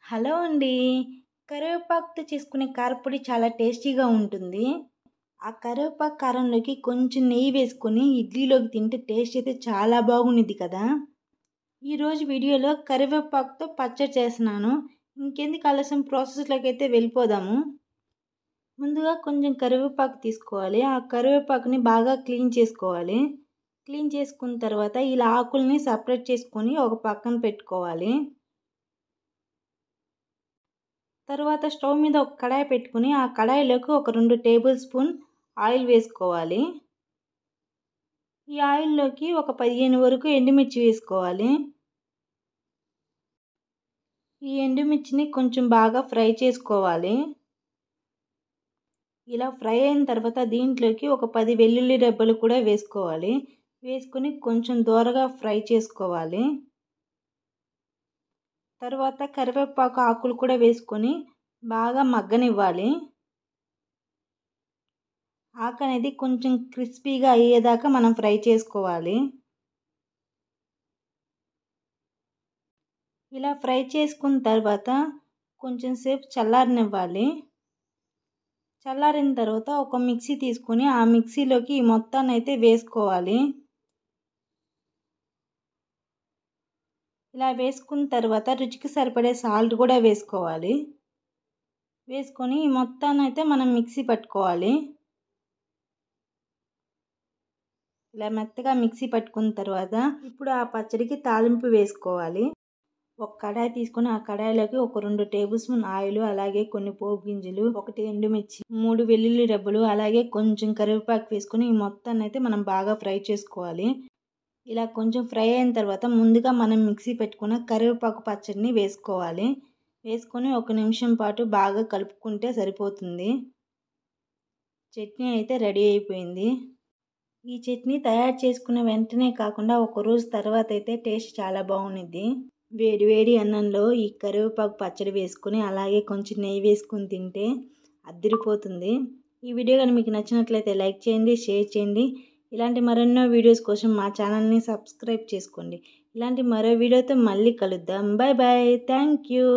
Hello అండి. కరివేపాకుతో చేసుకునే కారప్పొడి చాలా టేస్టీగా ఉంటుంది. ఆ కరివేపాకు కారంలోకి కొంచెం నెయ్యి వేసుకొని ఇడ్లీలోకి తింటే టేస్ట్ అయితే చాలా బాగుండిద్ది కదా! ఈరోజు వీడియోలో కరివేపాకుతో పచ్చడి చేస్తున్నాను. ఇంకెందుకు ఆలస్యం ప్రాసెస్‌లోకి అయితే వెళ్ళిపోదాము. ముందుగా కొంచెం కరివేపాకు తీసుకోవాలి. ఆ కరివేపాకుని బాగా క్లీన్ చేసుకోవాలి. క్లీన్ చేసుకున్న తర్వాత ఇలా ఆకుల్ని సెపరేట్ చేసుకొని ఒక పక్కన పెట్టుకోవాలి. తర్వాత స్టవ్ మీద ఒక కడాయి పెట్టుకుని ఆ కడాయిలోకి ఒక 2 టేబుల్ స్పూన్ ఆయిల్ వేసుకోవాలి. ఈ ఆయిల్లోకి ఒక 15 వరకు ఎండుమిర్చి వేసుకోవాలి. ఈ ఎండుమిర్చిని కొంచెం బాగా ఫ్రై చేసుకోవాలి. ఇలా ఫ్రై అయిన తర్వాత దీంట్లోకి ఒక 10 వెల్లుల్లి రెబ్బలు కూడా వేసుకోవాలి. వేసుకొని కొంచెం దోరగా ఫ్రై చేసుకోవాలి. తర్వాత కరివేపాకు ఆకులు కూడా వేసుకొని బాగా మగ్గనివ్వాలి. ఆకు అనేది కొంచెం క్రిస్పీగా అయ్యేదాకా మనం ఫ్రై చేసుకోవాలి. ఇలా ఫ్రై చేసుకున్న తర్వాత కొంచెం సేపు చల్లారనివ్వాలి. చల్లారిన తర్వాత ఒక మిక్సీ తీసుకొని ఆ మిక్సీలోకి ఈ మొత్తాన్ని అయితే వేసుకోవాలి. ఇలా వేసుకున్న తర్వాత రుచికి సరిపడే సాల్ట్ కూడా వేసుకోవాలి. వేసుకొని ఈ మొత్తాన్ని అయితే మనం మిక్సీ పట్టుకోవాలి. ఇలా మెత్తగా మిక్సీ పట్టుకున్న తర్వాత ఇప్పుడు ఆ పచ్చడికి తాలింపు వేసుకోవాలి. ఒక కడాయి తీసుకొని ఆ కడాయిలోకి ఒక 2 టేబుల్ స్పూన్ ఆయిల్, అలాగే కొన్ని పోపు గింజలు, 1 ఎండుమిర్చి, 3 వెల్లుల్లి రెబ్బలు, అలాగే కొంచెం కరివేపాకు వేసుకొని ఈ మొత్తాన్ని అయితే మనం బాగా ఫ్రై చేసుకోవాలి. ఇలా కొంచెం ఫ్రై అయిన తర్వాత ముందుగా మనం మిక్సీ పెట్టుకున్న కరివేపాకు పచ్చడిని వేసుకోవాలి. వేసుకొని 1 నిమిషం పాటు బాగా కలుపుకుంటే సరిపోతుంది. చట్నీ అయితే రెడీ అయిపోయింది. ఈ చట్నీ తయారు చేసుకున్న వెంటనే కాకుండా ఒక రోజు తర్వాత అయితే టేస్ట్ చాలా బాగుండిద్ది. వేడి వేడి అన్నంలో ఈ కరివేపాకు పచ్చడి వేసుకొని అలాగే కొంచెం నెయ్యి వేసుకొని తింటే అద్దిరిపోతుంది. ఈ వీడియో కానీ మీకు నచ్చినట్లయితే లైక్ చేయండి, షేర్ చేయండి. ఇలాంటి మరెన్నో వీడియోస్ కోసం మా ఛానల్ని సబ్స్క్రైబ్ చేసుకోండి. ఇలాంటి మరో వీడియోతో మళ్ళీ కలుద్దాం. Bye bye. Thank you.